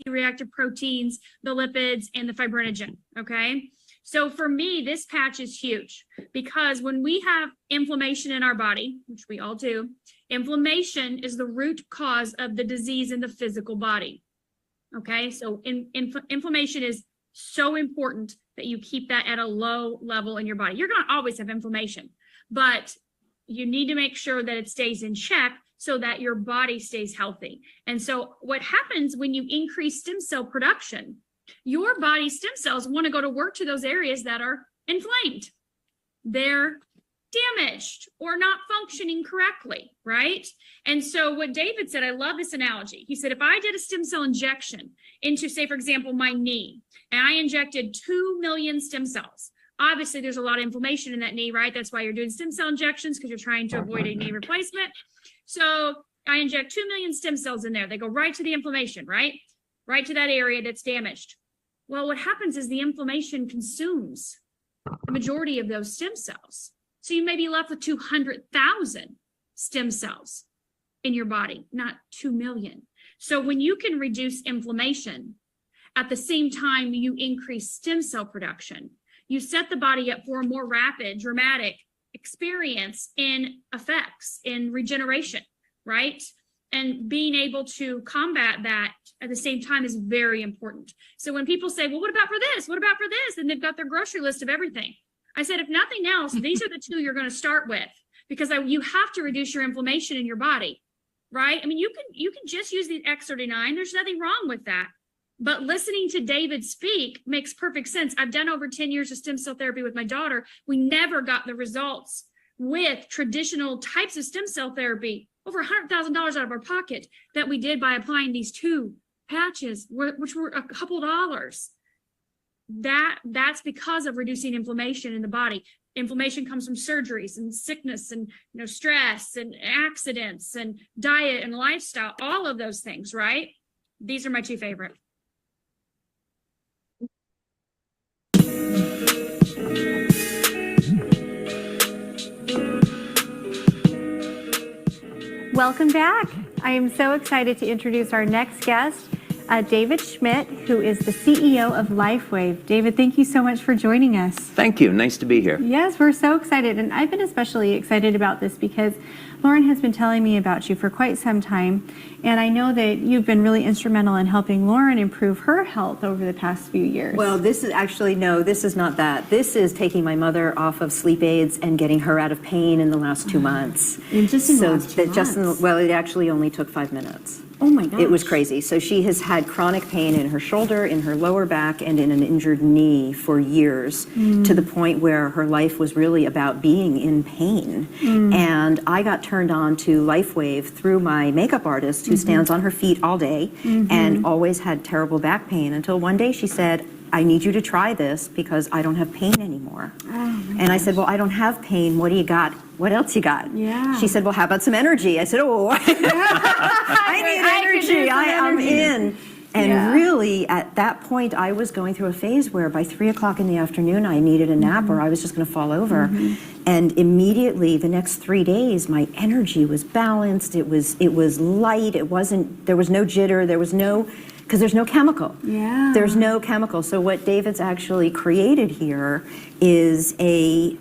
reactive proteins, the lipids, and the fibrinogen, okay? So for me, this patch is huge because when we have inflammation in our body, which we all do, inflammation is the root cause of the disease in the physical body, okay? So inflammation is so important that you keep that at a low level in your body. You're going to always have inflammation, but you need to make sure that it stays in check so that your body stays healthy. And so what happens when you increase stem cell production, your body's stem cells want to go to work to those areas that are inflamed. They're damaged or not functioning correctly, right? And so what David said, I love this analogy. He said, if I did a stem cell injection into, say, for example, my knee, and I injected 2 million stem cells, obviously there's a lot of inflammation in that knee, right? That's why you're doing stem cell injections, because you're trying to avoid a knee replacement. So I inject 2 million stem cells in there. They go right to the inflammation, right? Right to that area that's damaged. Well, what happens is the inflammation consumes the majority of those stem cells. So you may be left with 200,000 stem cells in your body, not 2 million. So when you can reduce inflammation, at the same time you increase stem cell production, you set the body up for a more rapid, dramatic experience in effects, in regeneration, right? And being able to combat that at the same time is very important. So when people say, well, what about for this? What about for this? And they've got their grocery list of everything. I said, if nothing else, these are the two you're going to start with, because you have to reduce your inflammation in your body, right? I mean, you can just use the X39. There's nothing wrong with that. But listening to David speak makes perfect sense. I've done over 10 years of stem cell therapy with my daughter. We never got the results with traditional types of stem cell therapy, over $100,000 out of our pocket, that we did by applying these two patches, which were a couple dollars. That's because of reducing inflammation in the body. Inflammation comes from surgeries and sickness and stress and accidents and diet and lifestyle, all of those things, right? These are my two favorite. Welcome back. I am so excited to introduce our next guest, David Schmidt, who is the CEO of Lifewave. David, thank you so much for joining us. Thank you. Nice to be here. Yes, we're so excited. And I've been especially excited about this because Lauren has been telling me about you for quite some time. And I know that you've been really instrumental in helping Lauren improve her health over the past few years. Well, this is actually, no, this is not that. This is taking my mother off of sleep aids and getting her out of pain in the last 2 months. And just in the last 2 months? Well, it actually only took 5 minutes. Oh my gosh. It was crazy. So she has had chronic pain in her shoulder, in her lower back, and in an injured knee for years, to the point where her life was really about being in pain. And I got turned on to Lifewave through my makeup artist, who stands on her feet all day and always had terrible back pain, until one day she said, I need you to try this because I don't have pain anymore. And I said, well, I don't have pain. What do you got? What else you got? Yeah. She said, well, how about some energy? I said, oh, I need energy. I'm in. And really, at that point, I was going through a phase where by 3 o'clock in the afternoon, I needed a nap or I was just going to fall over. And immediately, the next 3 days, my energy was balanced. It was light. There was no jitter. There was no, because there's no chemical. Yeah. There's no chemical. So what David's actually created here is a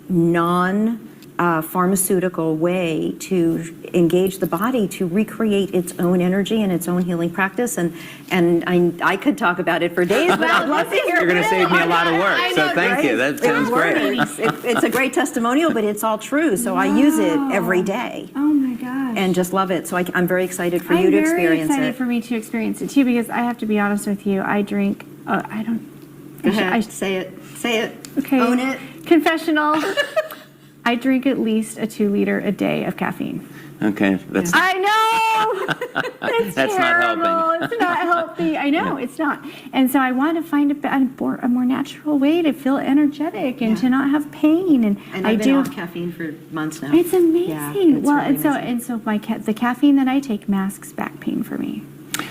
pharmaceutical way to engage the body to recreate its own energy and its own healing practice. And I could talk about it for days, but I'd love to hear. You're going to save me a lot of work, so thank you. That sounds great. It's a great testimonial, but it's all true. So I use it every day. Oh my gosh. And just love it. So I'm very excited for you to experience it. I'm very excited for me to experience it too, because I have to be honest with you. I drink, I don't. Go ahead. Say it. Okay. Own it. Confessional. I drink at least a 2 liter a day of caffeine. Okay, that's. I know. It's That's terrible. not helping. It's not healthy. I know it's not. And so I want to find a more natural way to feel energetic and to not have pain. And I've been off caffeine for months now. It's amazing. Yeah, it's well, really and so the caffeine that I take masks back pain for me.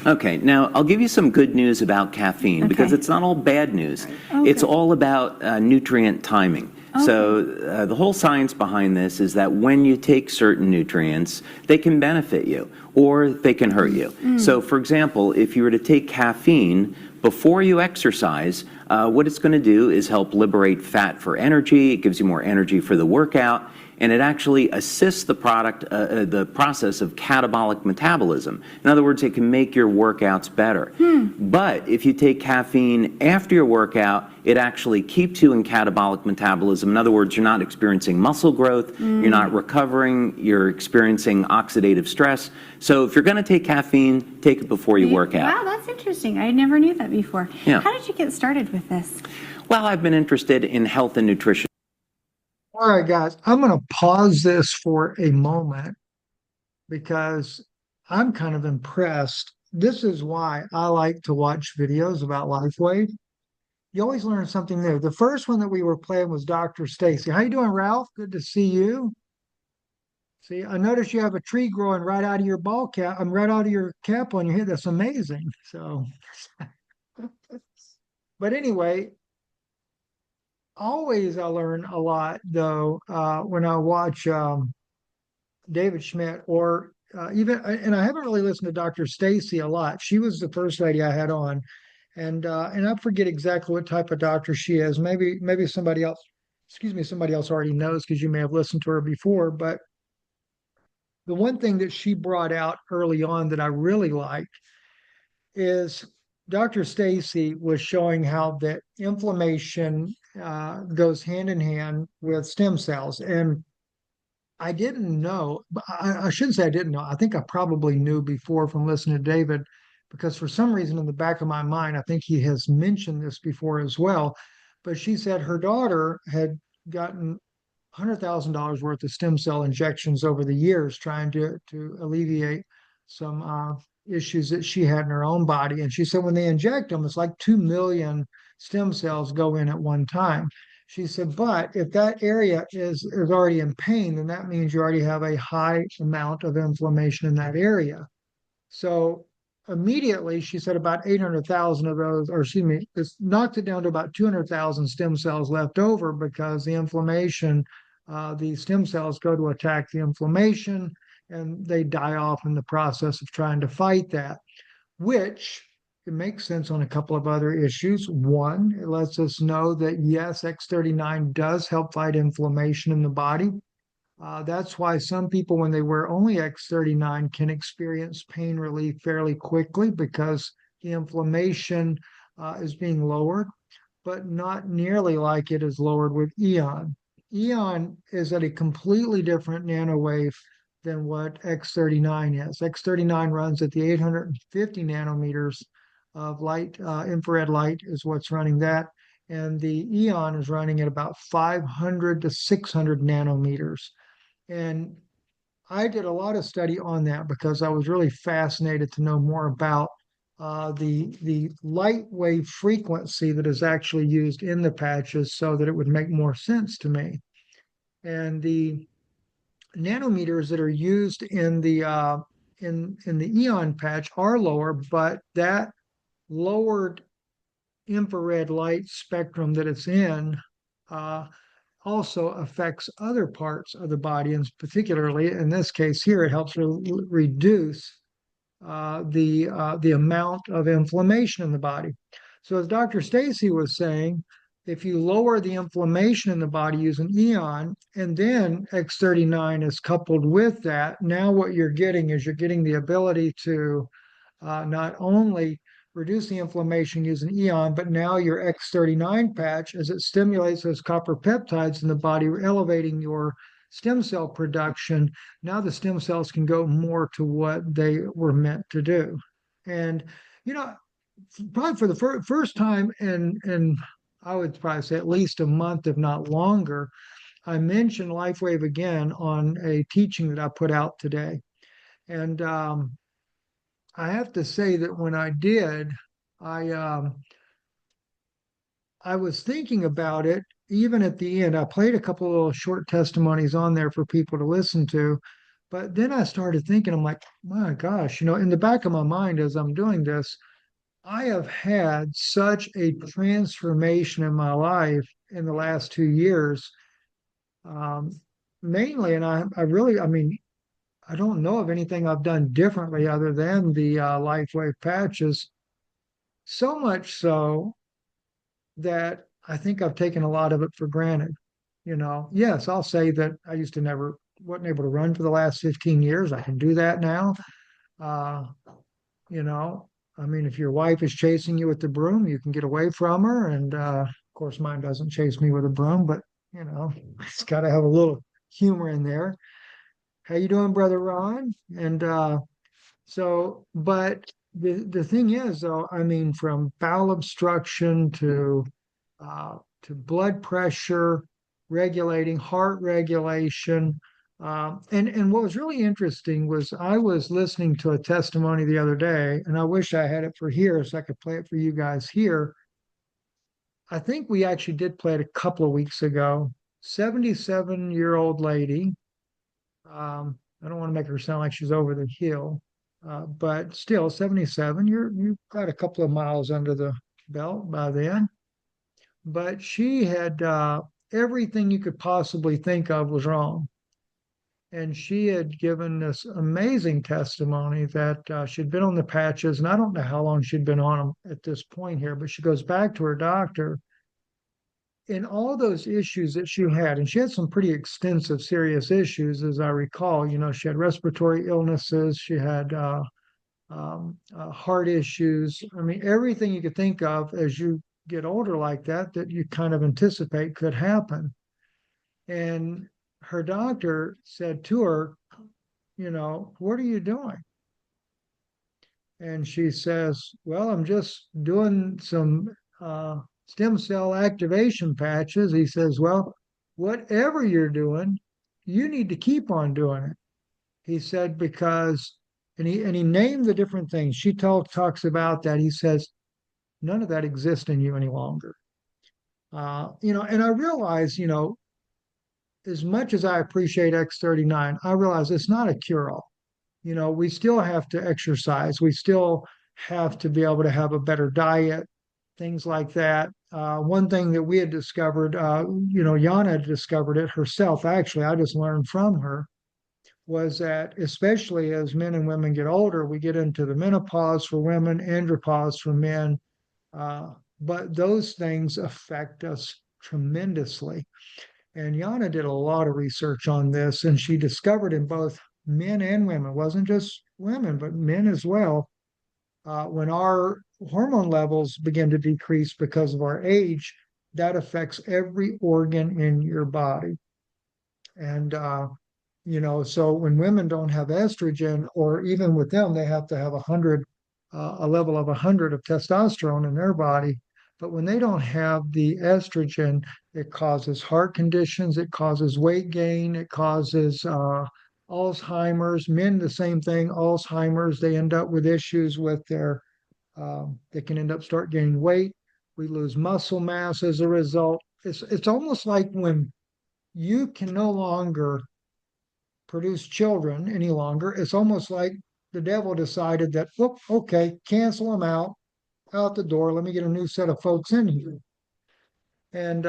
Okay, now I'll give you some good news about caffeine because it's not all bad news. Oh, it's good. all about nutrient timing. So the whole science behind this is that when you take certain nutrients, they can benefit you or they can hurt you. So for example, if you were to take caffeine before you exercise, what it's going to do is help liberate fat for energy. It gives you more energy for the workout, and it actually assists the process of catabolic metabolism. In other words, it can make your workouts better. But if you take caffeine after your workout, it actually keeps you in catabolic metabolism. In other words, you're not experiencing muscle growth, you're not recovering, you're experiencing oxidative stress. So if you're going to take caffeine, take it before you work out. Wow, that's interesting. I never knew that before. Yeah. How did you get started with this? Well, I've been interested in health and nutrition. All right, guys, I'm going to pause this for a moment because I'm kind of impressed. This is why I like to watch videos about Lifewave. You always learn something new. The first one that we were playing was Dr. Stacy. How you doing, Ralph? Good to see you. See, I noticed you have a tree growing right out of your ball cap. I'm right out of your cap on your head. That's amazing. So, but anyway, always I learn a lot though when I watch David Schmidt or even, and I haven't really listened to Dr. Stacy a lot. She was the first lady I had on, and I forget exactly what type of doctor she is. Maybe somebody else, excuse me, somebody else already knows because you may have listened to her before. But the one thing that she brought out early on that I really liked is Dr. Stacy was showing how that inflammation goes hand in hand with stem cells. And I didn't know, but I shouldn't say I didn't know. I think I probably knew before from listening to David, because for some reason in the back of my mind, I think he has mentioned this before as well. But she said her daughter had gotten $100,000 worth of stem cell injections over the years, trying to alleviate some issues that she had in her own body. And she said when they inject them, it's like 2 million stem cells go in at one time. She said, but if that area is already in pain, then that means you already have a high amount of inflammation in that area. So immediately, she said about 800,000 of those, or excuse me, it's knocked it down to about 200,000 stem cells left over because the inflammation, the stem cells go to attack the inflammation and they die off in the process of trying to fight that, which it makes sense on a couple of other issues. One, it lets us know that yes, X39 does help fight inflammation in the body. That's why some people, when they wear only X39, can experience pain relief fairly quickly because the inflammation is being lowered, but not nearly like it is lowered with Eon. Eon is at a completely different nanowave than what X39 is. X39 runs at the 850 nanometers of light, infrared light is what's running that. And the Eon is running at about 500 to 600 nanometers. And I did a lot of study on that because I was really fascinated to know more about the light wave frequency that is actually used in the patches so that it would make more sense to me. And the nanometers that are used in the Eon patch are lower, but that lowered infrared light spectrum that it's in also affects other parts of the body, and particularly in this case here, it helps reduce the amount of inflammation in the body. So as Dr. Stacy was saying, if you lower the inflammation in the body using Eon, and then X39 is coupled with that, now what you're getting is you're getting the ability to not only reduce the inflammation using Eon, but now your X39 patch, as it stimulates those copper peptides in the body, elevating your stem cell production. Now the stem cells can go more to what they were meant to do. And, you know, probably for the first time in I would probably say at least a month, if not longer, I mentioned Lifewave again on a teaching that I put out today. And I have to say that when I did, I was thinking about it. Even at the end, I played a couple of little short testimonies on there for people to listen to. But then I started thinking, I'm like, my gosh, you know, in the back of my mind as I'm doing this, I have had such a transformation in my life in the last 2 years Um, Mainly, and I really, I mean, I don't know of anything I've done differently other than the Lifewave patches. So much so that I think I've taken a lot of it for granted. Yes, I'll say that I used to never wasn't able to run for the last 15 years. I can do that now. Uh, you know, I mean, if your wife is chasing you with the broom, you can get away from her. And of course, mine doesn't chase me with a broom, but it's got to have a little humor in there. How you doing, brother Ron? And but the thing is, though, I mean, from bowel obstruction to blood pressure regulating, heart regulation. And what was really interesting was I was listening to a testimony the other day, and I wish I had it for here so I could play it for you guys here. I think we actually did play it a couple of weeks ago. 77-year-old lady. I don't want to make her sound like she's over the hill, but still 77. You've got a couple of miles under the belt by then. But she had everything you could possibly think of was wrong. And she had given this amazing testimony that she'd been on the patches, and I don't know how long she'd been on them at this point here, but she goes back to her doctor. In all those issues that she had, and she had some pretty extensive, serious issues, as I recall. She had respiratory illnesses, she had heart issues. I mean, everything you could think of as you get older like that you kind of anticipate could happen. And her doctor said to her, what are you doing? And she says, well, I'm just doing some stem cell activation patches. He says, well, whatever you're doing, you need to keep on doing it. He said, because, and he named the different things. She talks about that. He says, none of that exists in you any longer. And I realize, as much as I appreciate X39, I realize it's not a cure-all. We still have to exercise. We still have to be able to have a better diet, things like that. One thing that we had discovered, Yana had discovered it herself. Actually, I just learned from her, was that especially as men and women get older, we get into the menopause for women, andropause for men. But those things affect us tremendously. And Yana did a lot of research on this, and she discovered in both men and women, it wasn't just women, but men as well, when our hormone levels begin to decrease because of our age, that affects every organ in your body. And, so when women don't have estrogen, or even with them, they have to have a level of 100 of testosterone in their body. But when they don't have the estrogen, it causes heart conditions, it causes weight gain, it causes Alzheimer's. Men, the same thing, Alzheimer's. They end up with issues with they can end up start gaining weight. We lose muscle mass as a result. It's almost like when you can no longer produce children any longer, it's almost like the devil decided that, okay, cancel them out the door. Let me get a new set of folks in here. And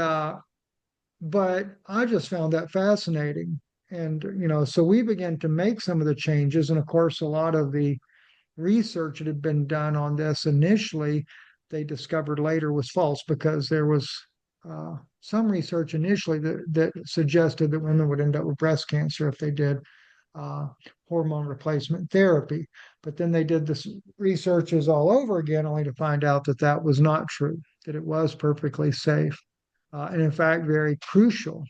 but I just found that fascinating. And so we began to make some of the changes. And of course, a lot of the research that had been done on this initially, they discovered later was false, because there was some research initially that suggested that women would end up with breast cancer if they did hormone replacement therapy. But then they did this researches all over again, only to find out that that was not true, that it was perfectly safe, and in fact, very crucial.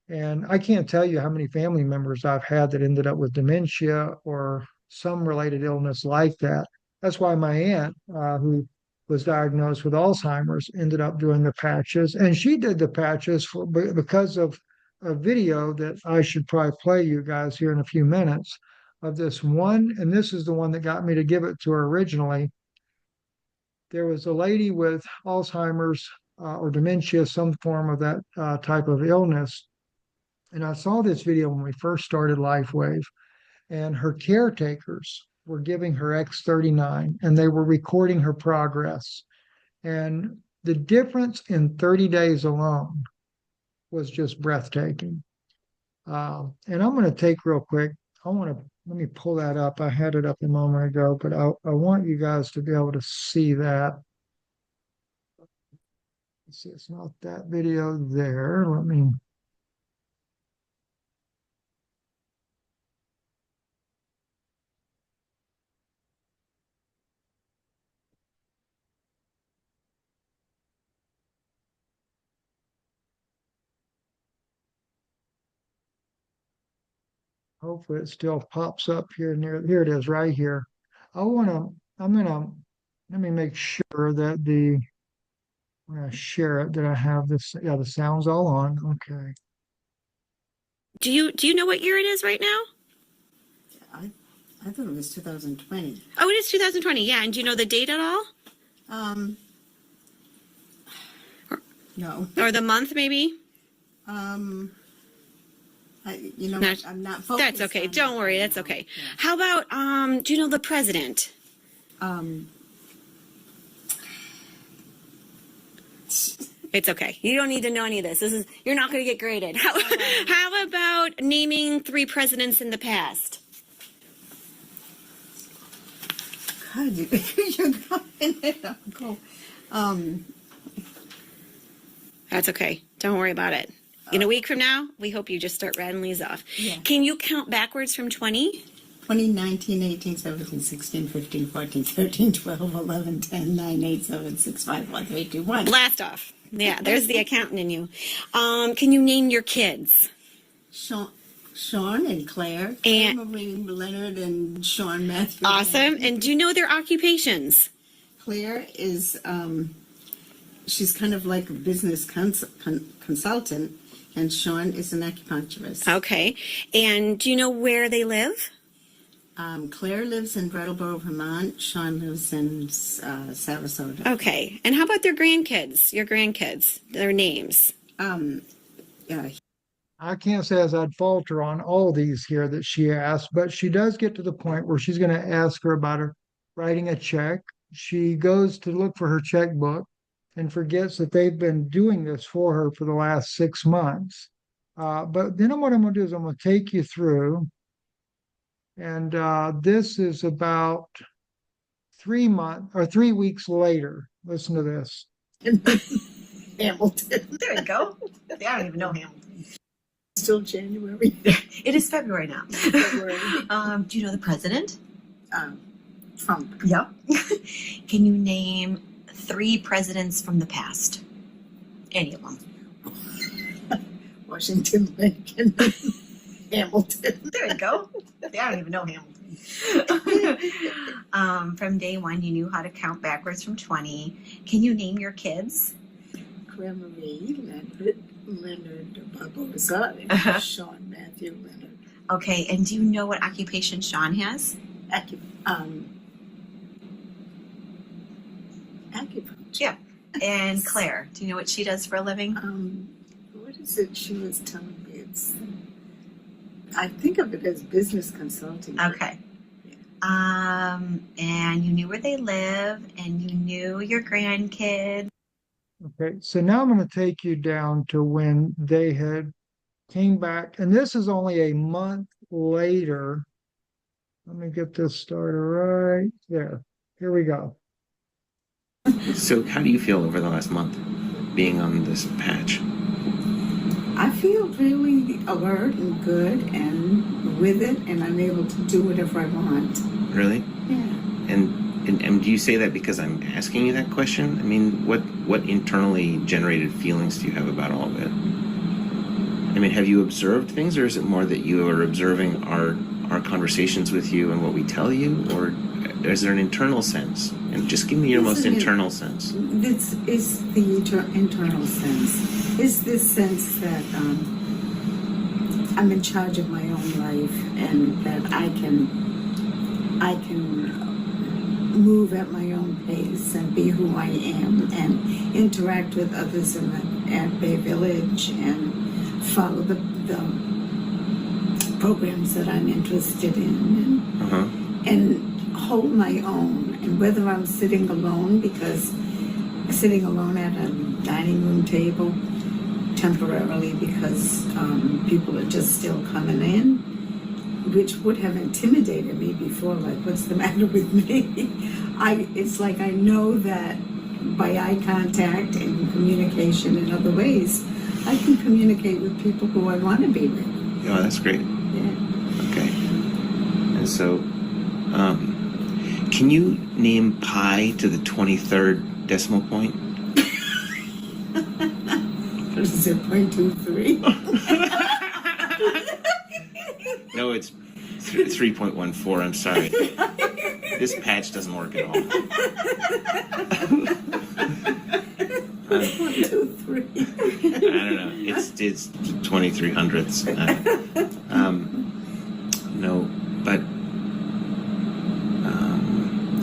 And I can't tell you how many family members I've had that ended up with dementia or some related illness like that. That's why my aunt, who was diagnosed with Alzheimer's, ended up doing the patches. And she did the patches because of a video that I should probably play you guys here in a few minutes, of this one. And this is the one that got me to give it to her originally. There was a lady with Alzheimer's or dementia, some form of that type of illness. And I saw this video when we first started Lifewave, and her caretakers were giving her X39, and they were recording her progress. And the difference in 30 days alone was just breathtaking. And I'm going to take real quick. Let me pull that up. I had it up a moment ago, but I want you guys to be able to see that. Let's see, it's not that video there. Let me. Hopefully it still pops up here near, here it is right here. Let me make sure that when I share it, that I have this, yeah, the sound's all on. Okay. Do you know what year it is right now? I thought it was 2020. Oh, it is 2020. Yeah, and do you know the date at all? No. Or the month, maybe? I'm Not- not focused. That's okay. on Don't that worry. right That's now. okay. Yeah. How about do you know the president? It's okay. You don't need to know any of this. You're not going to get graded. How about naming 3 presidents in the past? God, you're going it. Go. That's okay. Don't worry about it. In a week from now, we hope you just start rattling these off. Yeah. Can you count backwards from 20? 2019, 18, 17, 16, 15, 14, 13, 12, 11, 10, 9, 8, 7, 6, 5, 4, 3, 2, 1. Blast off. Yeah, there's the accountant in you. Can you name your kids? Sean and Claire. And- Marie Leonard and Sean Matthew. Awesome. And do you know their occupations? Claire is, she's kind of like a business consultant, and Sean is an acupuncturist. Okay. And do you know where they live? Claire lives in Brattleboro, Vermont. Sean lives in Sarasota. Okay. And how about their grandkids? Your grandkids, their names? Yeah. I can't say as I'd falter on all these here that she asked, but she does get to the point where she's going to ask her about her writing a check. She goes to look for her checkbook and forgets that they've been doing this for her for the last 6 months. But then what I'm going to do is I'm going to take you through. And this is about 3 weeks later. Listen to this. Hamilton. There you go. I don't even know Hamilton. Still January. It is February now. February. Do you know the president? Trump. Yep. Can you name 3 presidents from the past? Any of them. Washington, Lincoln, Hamilton. There you go. I don't even know Hamilton. From day 1, you knew how to count backwards from 20. Can you name your kids? Claire Marie Leonard Barbosa, Uh-huh. Sean Matthew Leonard. Okay, and do you know what occupation Sean has? Acupuncture. Yeah. And Claire, do you know what she does for a living? What is it she was telling me? I think of it as business consulting. Okay. And you knew where they live, and you knew your grandkids. Okay, so now I'm going to take you down to when they had came back, and this is only a month later. Let me get this started right there. Here we go. So how do you feel over the last month being on this patch? I feel really alert and good and with it, and I'm able to do whatever I want. Really? Yeah. And do you say that because I'm asking you that question? I mean, what internally generated feelings do you have about all of it? I mean, have you observed things, or is it more that you are observing our conversations with you and what we tell you, or is there an internal sense? And just give me your most internal sense. This is the internal sense. Is this sense that I'm in charge of my own life, and that I can move at my own pace and be who I am and interact with others at Bay Village and follow the programs that I'm interested in and hold my own. And whether I'm sitting alone, because sitting alone at a dining room table, temporarily because people are just still coming in, which would have intimidated me before, like, what's the matter with me? It's like I know that by eye contact and communication in other ways, I can communicate with people who I want to be with. Oh, that's great. Yeah. Okay. And so, can you name pi to the 23rd decimal point? What is it, 0.23? No, it's 3.14. I'm sorry. This patch doesn't work at all. 1, 2, 3. I don't know. It's 23 hundredths. No, but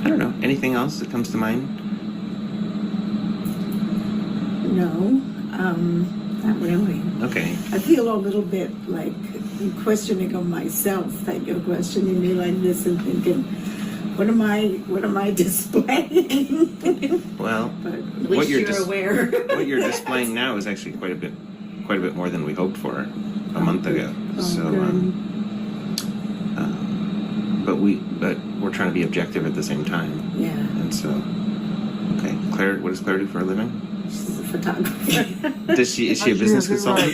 I don't know. Anything else that comes to mind? No, not really. Okay. I feel a little bit like questioning of myself that you're questioning me like this and thinking, what am I displaying? Well, But at what least you're you're aware. what you're displaying now is actually quite a bit more than we hoped for a month ago. So, but we're trying to be objective at the same time. Yeah, And so, okay, Claire, what does Claire do for a living? she's a photographer. Is she a business consultant?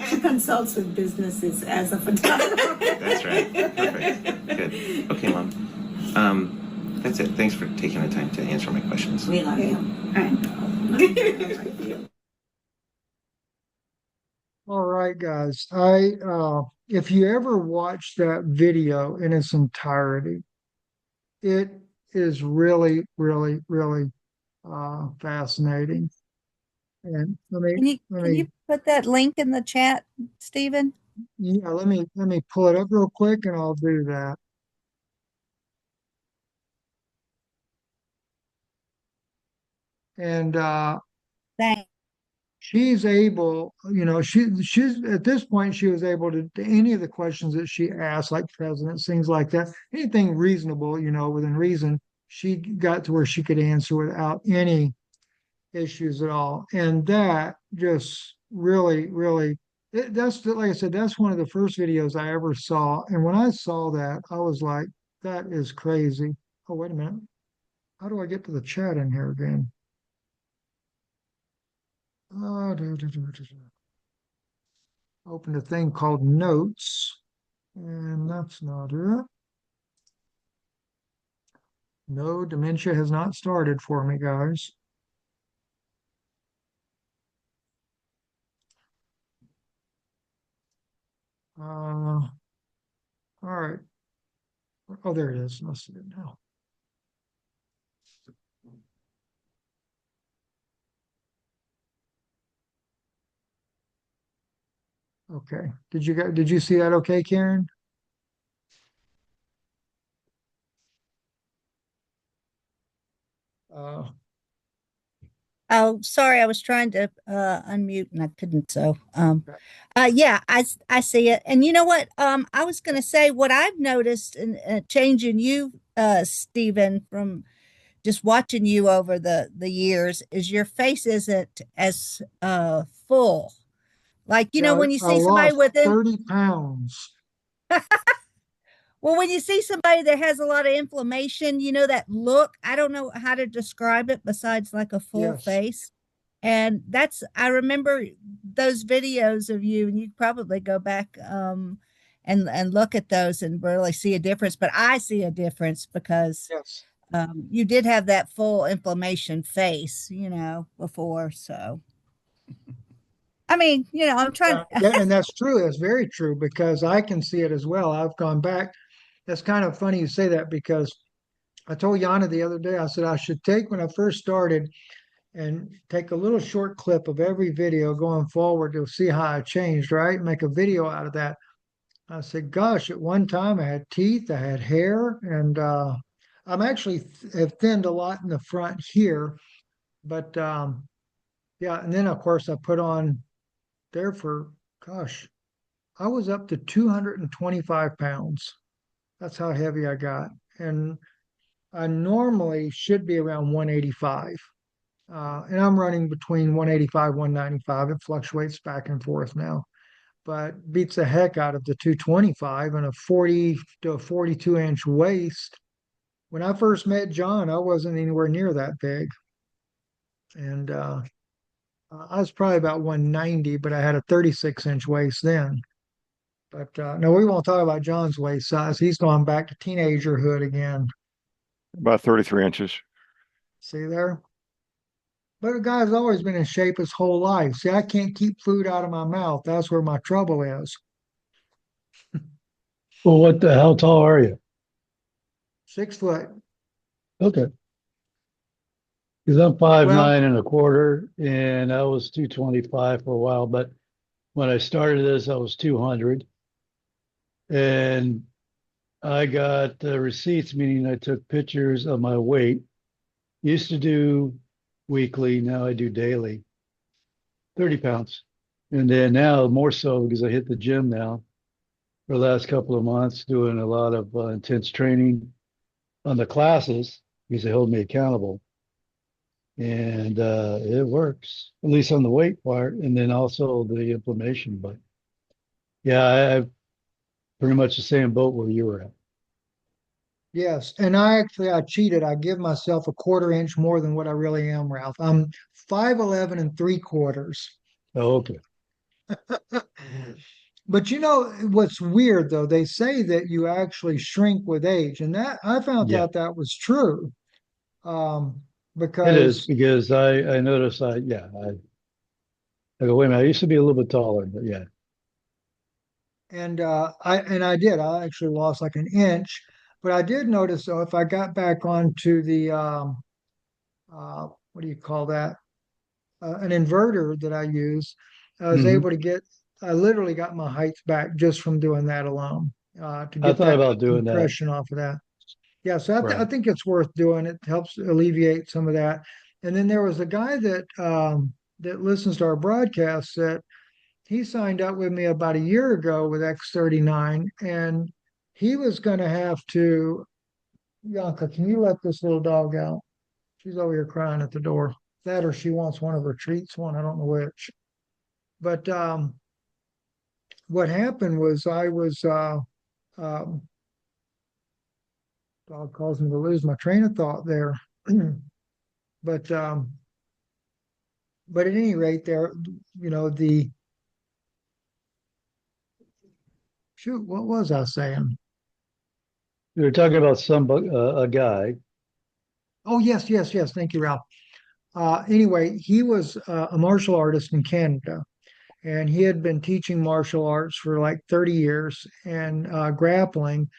She consults with businesses as a photographer. That's right. Perfect. Good. Okay, Mom. That's it. Thanks for taking the time to answer my questions. We love you. I know. All right, guys. If you ever watch that video in its entirety, it is really, really, really fascinating. And Can you put that link in the chat, Stephen? yeah, let me pull it up real quick, and I'll do that. And Thanks. she's able, she's at this point, she was able to any of the questions that she asked, like presidents, things like that, anything reasonable, within reason, she got to where she could answer without any issues at all. And that just really, really, that's like I said, that's one of the first videos I ever saw. And when I saw that, I was like, that is crazy. Oh, wait a minute. How do I get to the chat in here again? Opened a thing called notes, and that's not it. No, dementia has not started for me, guys. All right. Oh, there it is. Let's see it now. Okay. Did you see that okay, Karen? Oh, sorry, I was trying to unmute and I couldn't. So, yeah, I see it. And you know what? I was going to say what I've noticed in changing you, Stephen, from just watching you over the years is your face isn't as full. Like, Yeah, when you I see somebody lost with 30 pounds. well, when you see somebody that has a lot of inflammation, that look, I don't know how to describe it besides like a full Yes. face. And I remember those videos of you, and you'd probably go back and look at those and really see a difference. But I see a difference because Yes. you did have that full inflammation face, before. So, I mean, I'm trying. And that's true. That's very true because I can see it as well. I've gone back. It's kind of funny you say that because I told Yana the other day, I said I should take when I first started and take a little short clip of every video going forward to see how I changed, right? Make a video out of that. I said, gosh, at one time I had teeth, I had hair, and I'm actually have thinned a lot in the front here. But yeah, and then of course I put on there for, gosh, I was up to 225 pounds. That's how heavy I got. And I normally should be around 185. And I'm running between 185, 195. It fluctuates back and forth now, but beats the heck out of the 225 and a 40 to a 42-inch waist. When I first met John, I wasn't anywhere near that big. And I was probably about 190, but I had a 36-inch waist then. But no, we won't talk about John's waist size. He's gone back to teenagerhood again. About 33 inches. See there? But the guy's always been in shape his whole life. See, I can't keep food out of my mouth. That's where my trouble is. Well, how tall are you? 6 foot. Okay. Because I'm 5'9" Well, and a quarter, and I was 225 for a while. But when I started this, I was 200. And I got receipts, meaning I took pictures of my weight. Used to do weekly, now I do daily. 30 pounds. And then now more so because I hit the gym now for the last couple of months, doing a lot of intense training on the classes because they hold me accountable. And it works, at least on the weight part, and then also the inflammation. But yeah, I'm pretty much the same boat where you were at. yes. And I cheated. I give myself a 1/4 inch more than what I really am, Ralph. I'm 5'11" and 3/4. Oh, okay. But you know what's weird though? They say that you actually shrink with age, and that I found Yeah, out that was true. Um, it is because because I noticed I go, wait a minute, I used to be a little bit taller, but yeah. I did. I actually lost like an inch, but I did notice though if I got back onto the what do you call that? An inverter that I use, I was Hmm. able to get. I literally got my heights back just from doing that alone. To I get thought that about doing that. compression off of that. Yeah, so I Right. think it's worth doing. It helps alleviate some of that. And then there was a guy that listens to our broadcast that he signed up with me about a year ago with X39, and he was going to have to. Bianca, can you let this little dog out? She's over here crying at the door. That or she wants one of her treats, one, I don't know which. But what happened was I was um, dog caused me to lose my train of thought there. but but at any rate, there, the shoot, what was I saying? We were talking about a guy. Oh, yes, yes, yes. Thank you, Ralph. Anyway, he was a martial artist in Canada, and he had been teaching martial arts for like 30 years and grappling.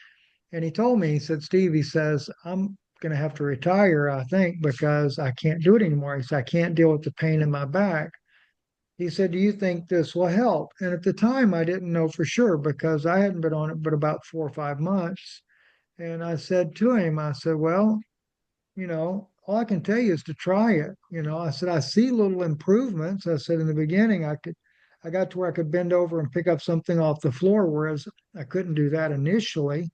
And he told me, he said, Steve, he says, I'm going to have to retire, I think, because I can't do it anymore. He said, I can't deal with the pain in my back. He said, do you think this will help? And at the time, I didn't know for sure because I hadn't been on it but about 4 or 5 months. And I said to him, I said, well, all I can tell you is to try it. I said, I see little improvements. I said, in the beginning, I got to where I could bend over and pick up something off the floor, whereas I couldn't do that initially.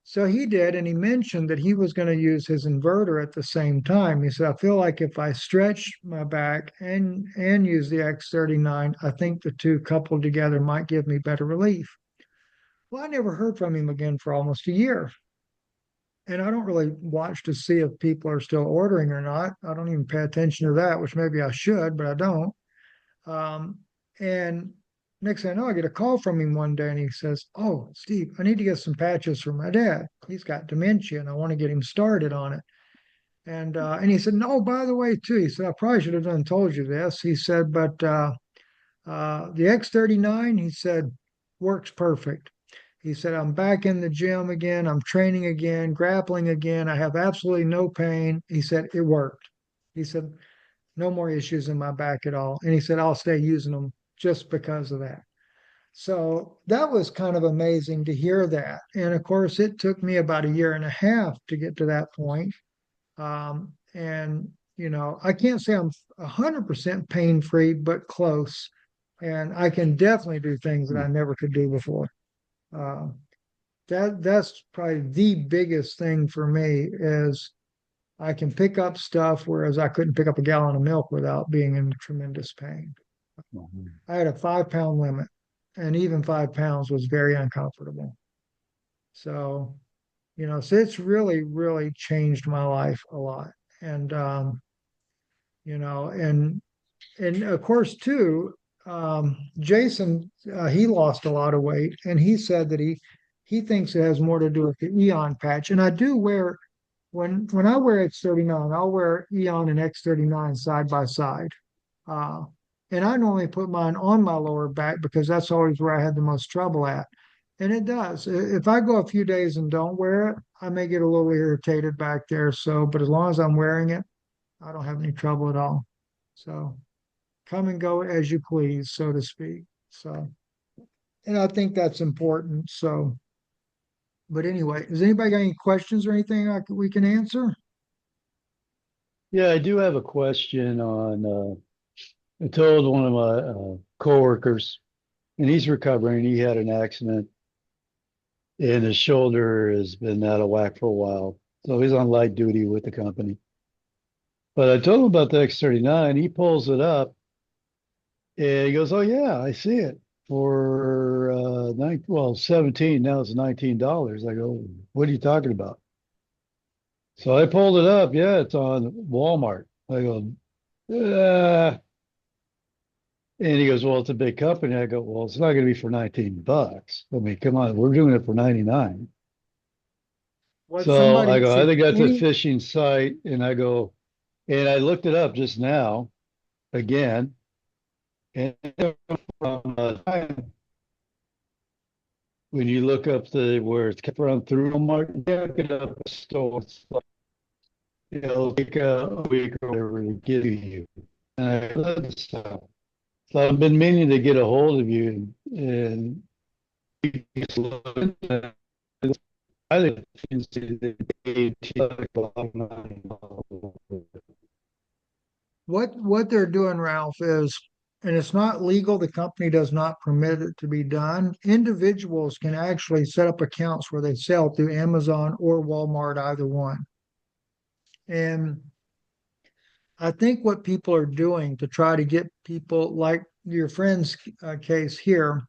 So he did, and he mentioned that he was going to use his inverter at the same time. He said, I feel like if I stretch my back and use the X39, I think the two coupled together might give me better relief. Well, I never heard from him again for almost a year. And I don't really watch to see if people are still ordering or not. I don't even pay attention to that, which maybe I should, but I don't. And next thing I know, I get a call from him one day and he says, oh, Steve, I need to get some patches for my dad. He's got dementia and I want to get him started on it. And he said, no, by the way, too, he said, I probably should have done told you this. He said, but the X39, he said, works perfect. He said, I'm back in the gym again. I'm training again, grappling again. I have absolutely no pain. He said, it worked. He said, no more issues in my back at all. And he said, I'll stay using them just because of that. So that was kind of amazing to hear that. And of course, it took me about a year and a half to get to that point. And, I can't say I'm 100% pain free, but close. And I can definitely do things that I never could do before. Uh, that's probably the biggest thing for me is I can pick up stuff, whereas I couldn't pick up a gallon of milk without being in tremendous pain. I had a 5 pound limit, and even 5 pounds was very uncomfortable. So, so it's really, really changed my life a lot. And, you know, and, and of course, too, Jason, he lost a lot of weight, and he said that he thinks it has more to do with the Eon patch. And I do wear when I wear X39, I'll wear Eon and X39 side by side. Uh, and I normally put mine on my lower back because that's always where I had the most trouble at. And it does. If I go a few days and don't wear it, I may get a little irritated back there. So, but as long as I'm wearing it, I don't have any trouble at all. So come and go as you please, so to speak. So, and I think that's important. So, but anyway, has anybody got any questions or anything we can answer? Yeah, I do have a question on, I told one of my coworkers, and he's recovering. He had an accident and his shoulder has been out of whack for a while. So he's on light duty with the company. But I told him about the X39. He pulls it up and he goes, "Oh yeah, I see it for 17. Now it's $19." I go, "What are you talking about?" So I pulled it up. Yeah, it's on Walmart. I go, and he goes, "Well, it's a big company." I go, "Well, it's not going to be for $19. I mean, come on, we're doing it for 99." What So somebody I go, "I should think that's a any phishing site." And I go, and I looked it up just now again. And from, when you look up the where it's kept around through Walmart, look it up a store. It's like, it'll take a week or whatever to get to you. And I love this stuff. So I've been meaning to get a hold of you and I think what they're doing, Ralph, is, and it's not legal, the company does not permit it to be done. Individuals can actually set up accounts where they sell through Amazon or Walmart, either one. And I think what people are doing to try to get people like your friend's case here,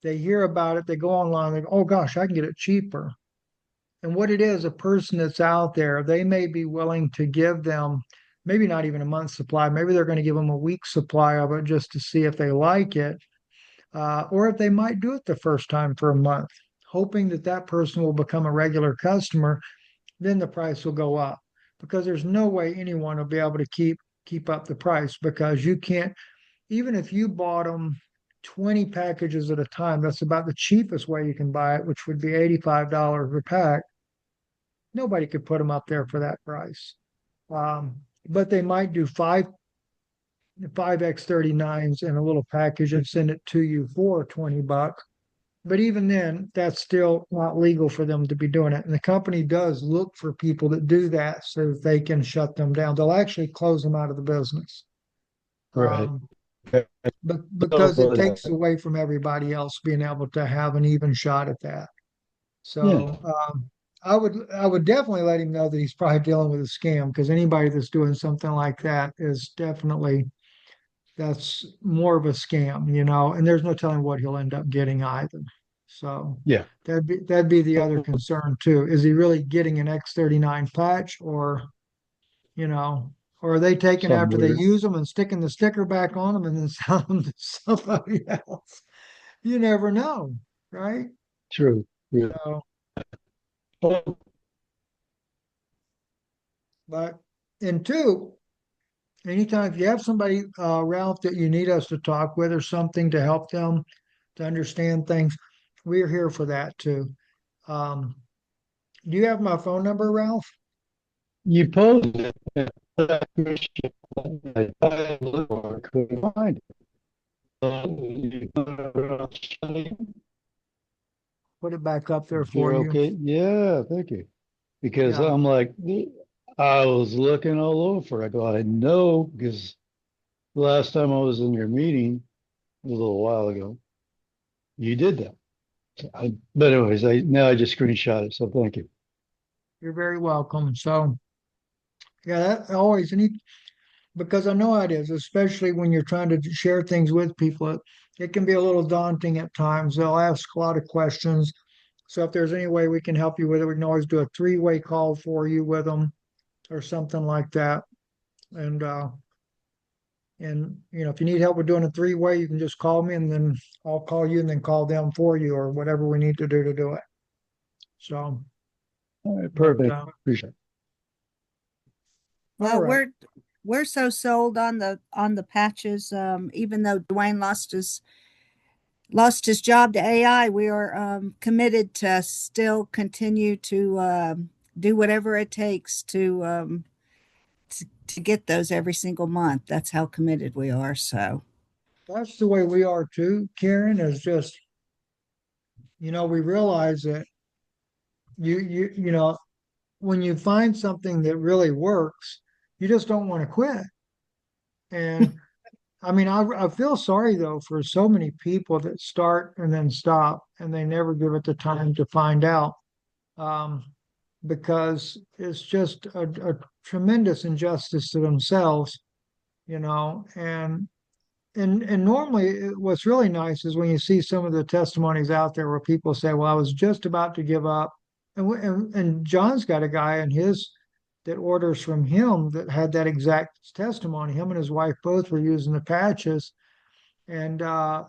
they hear about it, they go online, they go, oh gosh, I can get it cheaper. And what it is, a person that's out there, they may be willing to give them maybe not even a month's supply. Maybe they're going to give them a week's supply of it just to see if they like it, or if they might do it the first time for a month, hoping that that person will become a regular customer. Then the price will go up because there's no way anyone will be able to keep up the price because you can't. Even if you bought them 20 packages at a time, that's about the cheapest way you can buy it, which would be $85 a pack. Nobody could put them up there for that price. But they might do five X39s in a little package and send it to you for $20. But even then, that's still not legal for them to be doing it. And the company does look for people that do that so that they can shut them down. They'll actually close them out of the business. right. But because it takes away from everybody else being able to have an even shot at that. So I would definitely let him know that he's probably dealing with a scam because anybody that's doing something like that is definitely that's more of a scam, and there's no telling what he'll end up getting either. So Yeah. that'd be the other concern too. Is he really getting an X39 patch or are they taking Something after they weird. use them and sticking the sticker back on them and then selling them to somebody else? You never know, right? True. Yeah. So, but and two, anytime if you have somebody, Ralph, that you need us to talk with or something to help them to understand things, we're here for that too. Um, do you have my phone number, Ralph? You posed it. I couldn't find it. Put it back up there If you're for you. okay. Yeah, thank you. Because Yeah, I'm like, I was looking all over. I go, I know, because last time I was in your meeting a little while ago, you did that. But anyways, now I just screenshot it. So thank you. you're very welcome. So, Yeah, that always, because I know how it is, especially when you're trying to share things with people. It can be a little daunting at times. They'll ask a lot of questions. So if there's any way we can help you with it, we can always do a three-way call for you with them or something like that. And if you need help with doing a three-way, you can just call me and then I'll call you and then call them for you or whatever we need to do it. So, All right, but, perfect. Appreciate it. Well, all right. we're so sold on the patches. Even though Dwayne lost his job to AI, we are committed to still continue to do whatever it takes to get those every single month. That's how committed we are. So That's the way we are too, Karen, is just, we realize that you know, when you find something that really works, you just don't want to quit. And I mean, I feel sorry though for so many people that start and then stop and they never give it the time to find out. Um, because it's just a tremendous injustice to themselves, and normally what's really nice is when you see some of the testimonies out there where people say, well, I was just about to give up. And John's got a guy in his that orders from him that had that exact testimony. Him and his wife both were using the patches. And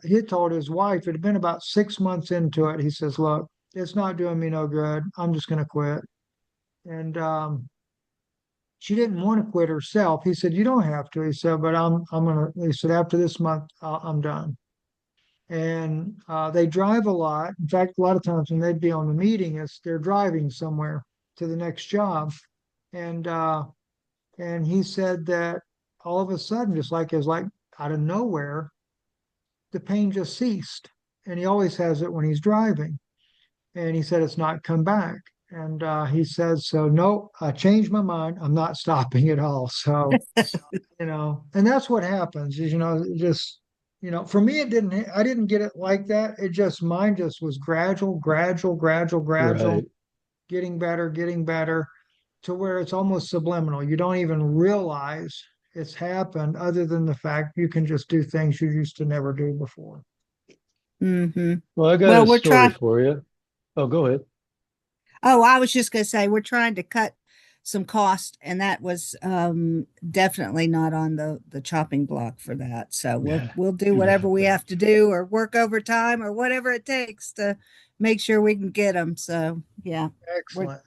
he told his wife, it had been about 6 months into it. He says, look, it's not doing me no good. I'm just going to quit. And she didn't want to quit herself. He said, you don't have to. He said, but I'm gonna. He said, after this month, I'm done. And they drive a lot. In fact, a lot of times when they'd be on the meeting, they're driving somewhere to the next job. And he said that all of a sudden, just like it was like out of nowhere, the pain just ceased. And he always has it when he's driving. And he said it's not come back. And he says, so no, I changed my mind. I'm not stopping at all. So, and that's what happens is, just, for me, I didn't get it like that. Mine just was gradual, Right. getting better to where it's almost subliminal. You don't even realize it's happened other than the fact you can just do things you used to never do before. mm-hmm. Well, I got Well, a we're story trying. for you. Oh, go ahead. Oh, I was just going to say we're trying to cut some cost, and that was definitely not on the chopping block for that. So we'll do whatever we have to do, or work overtime, or whatever it takes to make sure we can get them. So yeah, Excellent.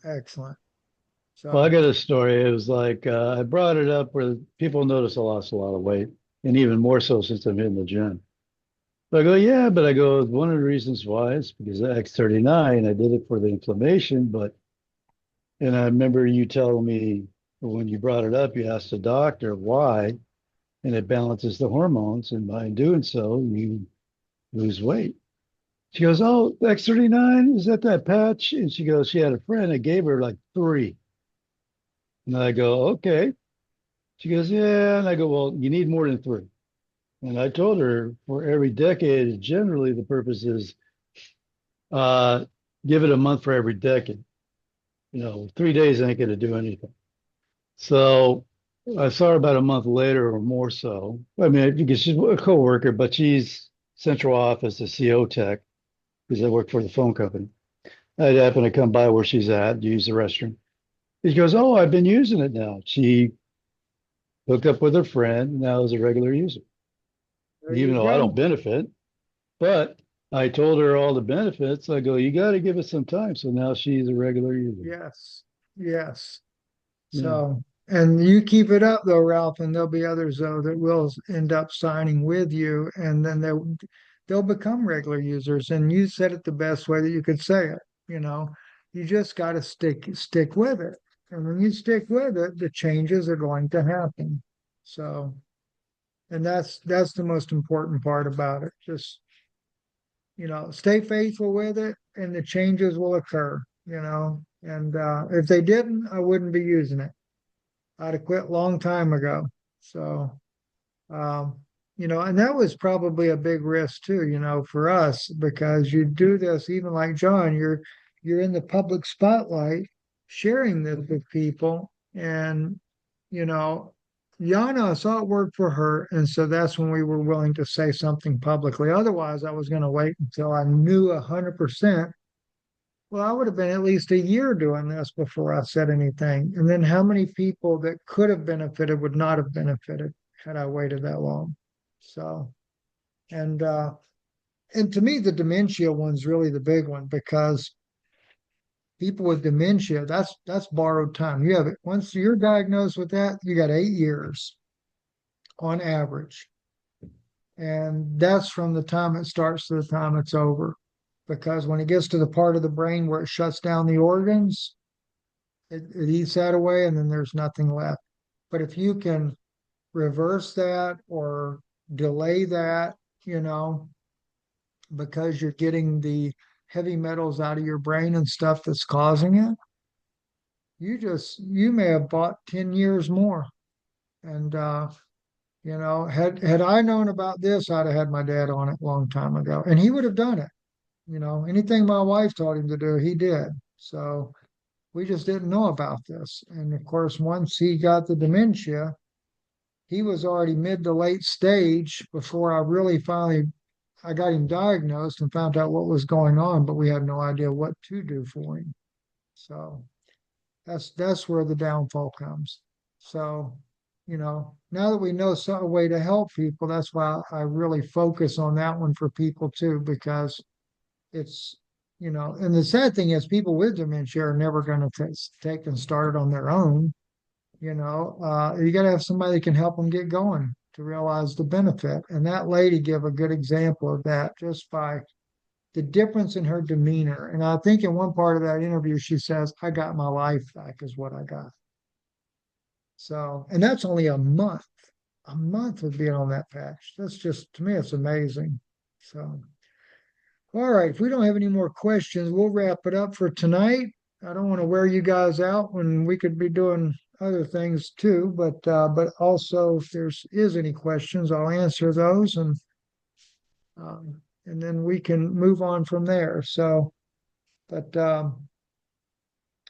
Well, I So, got a story. It was like I brought it up where people notice I lost a lot of weight, and even more so since I'm in the gym. So I go, yeah, but I go, one of the reasons why is because of X39. I did it for the inflammation, and I remember you telling me when you brought it up, you asked the doctor why, and it balances the hormones, and by doing so, you lose weight. She goes, oh, X39, is that patch? And she goes, she had a friend that gave her like 3. And I go, okay. She goes, yeah. And I go, well, you need more than 3. And I told her for every decade, generally the purpose is uh, give it a month for every decade. 3 days ain't going to do anything. So I saw her about a month later or more so. I mean, because she's a coworker, but she's central office, a CO tech, because I work for the phone company. I happened to come by where she's at, use the restroom. She goes, oh, I've been using it now. She hooked up with her friend, now is a regular user. there Even you though I go. don't benefit, but I told her all the benefits. I go, you got to give it some time. So now she's a regular user. Yes. Yeah. So, and you keep it up though, Ralph, and there'll be others though that will end up signing with you, and then they'll become regular users. And you said it the best way that you could say it. You just got to stick with it, and when you stick with it, the changes are going to happen. So, and that's the most important part about it. Just stay faithful with it, and the changes will occur. And if they didn't, I wouldn't be using it. I'd have quit a long time ago. So, um, and that was probably a big risk too, for us, because you do this, even like John, you're in the public spotlight sharing this with people. And Yana, I saw it work for her. And so that's when we were willing to say something publicly. Otherwise, I was going to wait until I knew 100%. Well, I would have been at least a year doing this before I said anything. And then how many people that could have benefited would not have benefited had I waited that long? So, and to me, the dementia one's really the big one, because people with dementia, that's borrowed time. You have it once you're diagnosed with that, you got 8 years on average. And that's from the time it starts to the time it's over. Because when it gets to the part of the brain where it shuts down the organs, it eats that away, and then there's nothing left. But if you can reverse that or delay that, because you're getting the heavy metals out of your brain and stuff that's causing it, you may have bought 10 years more. And had I known about this, I'd have had my dad on it a long time ago, and he would have done it. Anything my wife taught him to do, he did. So we just didn't know about this. And of course, once he got the dementia, he was already mid to late stage before I got him diagnosed and found out what was going on, but we had no idea what to do for him. So that's where the downfall comes. So, now that we know a way to help people, that's why I really focus on that one for people too, because it's, and the sad thing is people with dementia are never going to take and start it on their own. You got to have somebody that can help them get going to realize the benefit. And that lady gave a good example of that just by the difference in her demeanor. And I think in one part of that interview, she says, "I got my life back," is what I got. So, and that's only a month of being on that patch. That's just, to me, it's amazing. So, all right, if we don't have any more questions, we'll wrap it up for tonight. I don't want to wear you guys out when we could be doing other things too, but also if is any questions, I'll answer those, and then we can move on from there. So, but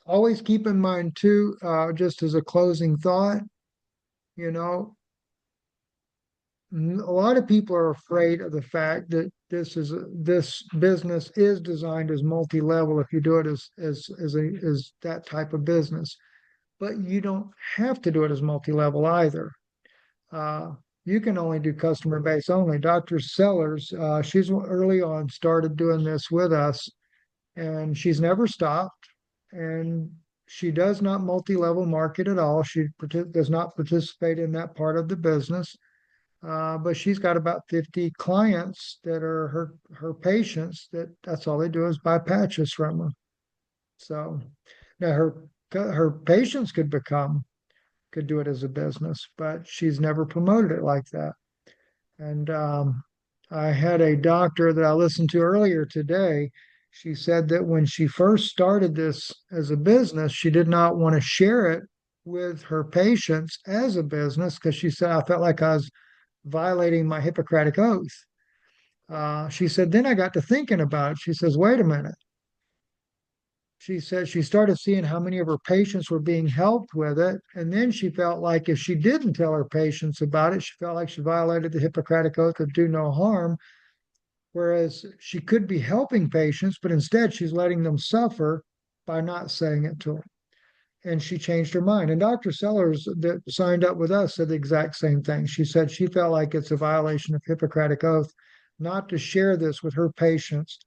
always keep in mind too, just as a closing thought, a lot of people are afraid of the fact that this business is designed as multi-level if you do it as that type of business. But you don't have to do it as multi-level either. You can only do customer base only. Dr. Sellers, she's early on started doing this with us, and she's never stopped. And she does not multi-level market at all. She does not participate in that part of the business. But she's got about 50 clients that are her patients that's all they do is buy patches from her. So now her patients could do it as a business, but she's never promoted it like that. And I had a doctor that I listened to earlier today. She said that when she first started this as a business, she did not want to share it with her patients as a business because she said, "I felt like I was violating my Hippocratic oath." She said, then I got to thinking about it. She says, "Wait a minute." She said she started seeing how many of her patients were being helped with it. And then she felt like if she didn't tell her patients about it, she felt like she violated the Hippocratic oath of do no harm. Whereas she could be helping patients, but instead she's letting them suffer by not saying it to them. And she changed her mind. And Dr. Sellers that signed up with us said the exact same thing. She said she felt like it's a violation of Hippocratic oath not to share this with her patients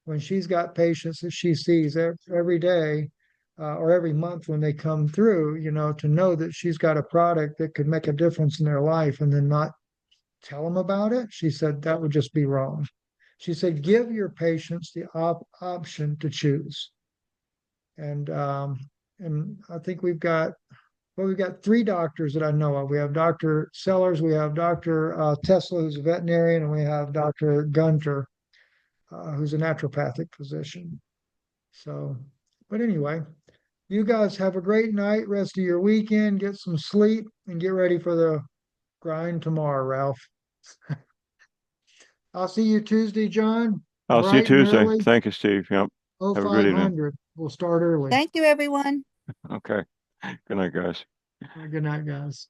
when she's got patients that she sees every day or every month when they come through, to know that she's got a product that could make a difference in their life and then not tell them about it. She said that would just be wrong. She said, give your patients the option to choose. And I think we've got 3 doctors that I know of. We have Dr. Sellers, we have Dr. Tesla, who's a veterinarian, and we have Dr. Gunter, who's a naturopathic physician. So, but anyway, you guys have a great night, rest of your weekend, get some sleep, and get ready for the grind tomorrow, Ralph. I'll see you Tuesday, John. I'll see you Tuesday. Thank you, Steve. Yep. Have a good evening. 0500. We'll start early. Thank you, everyone. Okay. Good night, guys. Good night, guys.